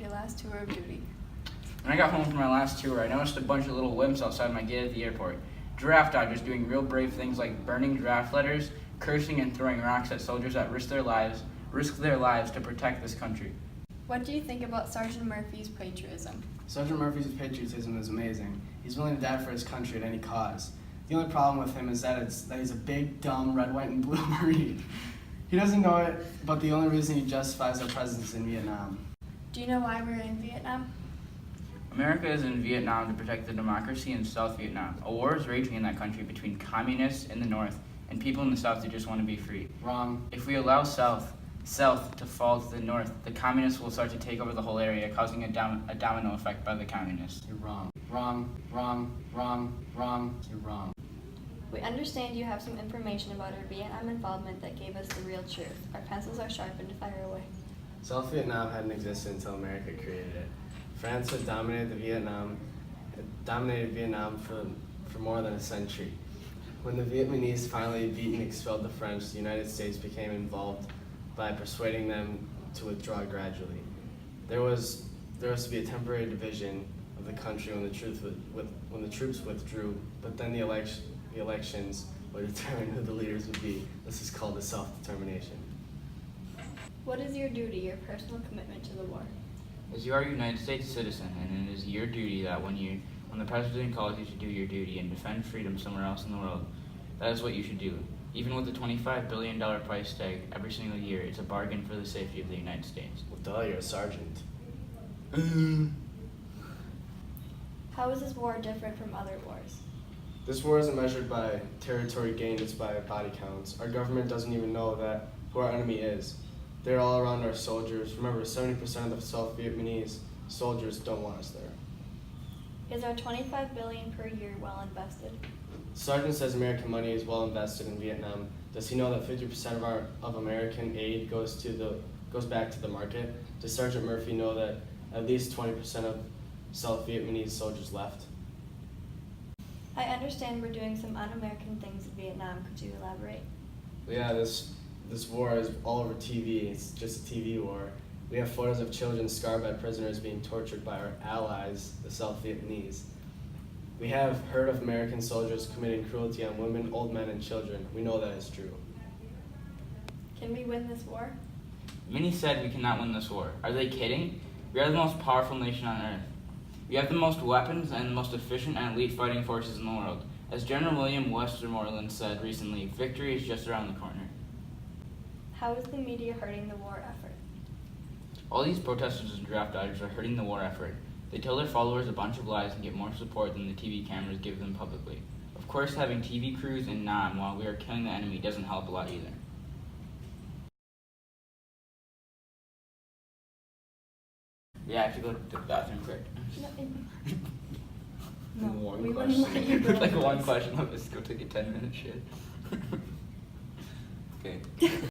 your last tour of duty? When I got home from my last tour, I noticed a bunch of little wimps outside my gate at the airport. Giraffe dodgers doing real brave things like burning draft letters, cursing and throwing rocks at soldiers that risk their lives to protect this country. What do you think about Sergeant Murphy's patriotism? Sergeant Murphy's patriotism is amazing. He's willing to die for his country at any cause. The only problem with him is that he's a big, dumb, red, white, and blue Marine. He doesn't know it, but the only reason he justifies our presence in Vietnam. Do you know why we're in Vietnam? America is in Vietnam to protect the democracy in South Vietnam. A war is raging in that country between communists in the north and people in the south who just want to be free. Wrong. If we allow South to fall to the north, the communists will start to take over the whole area, causing a domino effect by the communists. You're wrong. Wrong, wrong, wrong, wrong, you're wrong. We understand you have some information about our Vietnam involvement that gave us the real truth. Our pencils are sharpened, fire away. South Vietnam hadn't existed until America created it. France had dominated Vietnam for more than a century. When the Vietnamese finally beat and expelled the French, the United States became involved by persuading them to withdraw gradually. There was to be a temporary division of the country when the troops withdrew, but then the elections would determine who the leaders would be. This is called a self-determination. What is your duty, your personal commitment to the war? As you are a United States citizen, and it is your duty that when the President calls you to do your duty and defend freedom somewhere else in the world, that is what you should do. Even with the $25 billion price tag every single year, it's a bargain for the safety of the United States. Well, duh, you're a sergeant. How is this war different from other wars? This war isn't measured by territory gained, it's by body counts. Our government doesn't even know who our enemy is. They're all around our soldiers. Remember, 70% of the South Vietnamese soldiers don't want us there. Is our $25 billion per year well invested? The sergeant says American money is well invested in Vietnam. Does he know that 50% of American aid goes back to the market? Does Sergeant Murphy know that at least 20% of South Vietnamese soldiers left? I understand we're doing some un-American things in Vietnam. Could you elaborate? Yeah, this war is all over TV. It's just a TV war. We have photos of children scarred by prisoners being tortured by our allies, the South Vietnamese. We have heard of American soldiers committing cruelty on women, old men, and children. We know that is true. Can we win this war? Many said we cannot win this war. Are they kidding? We are the most powerful nation on earth. We have the most weapons and the most efficient and elite fighting forces in the world. As General William Westmoreland said recently, victory is just around the corner. How is the media hurting the war effort? All these protesters and draft dodgers are hurting the war effort. They tell their followers a bunch of lies and get more support than the TV cameras give them publicly. Of course, having TV crews in Nam while we are killing the enemy doesn't help a lot either. Yeah, I have to go to the bathroom quick. No, One we wouldn't question. let you go. Like one question, let's go take a 10-minute shit. Okay.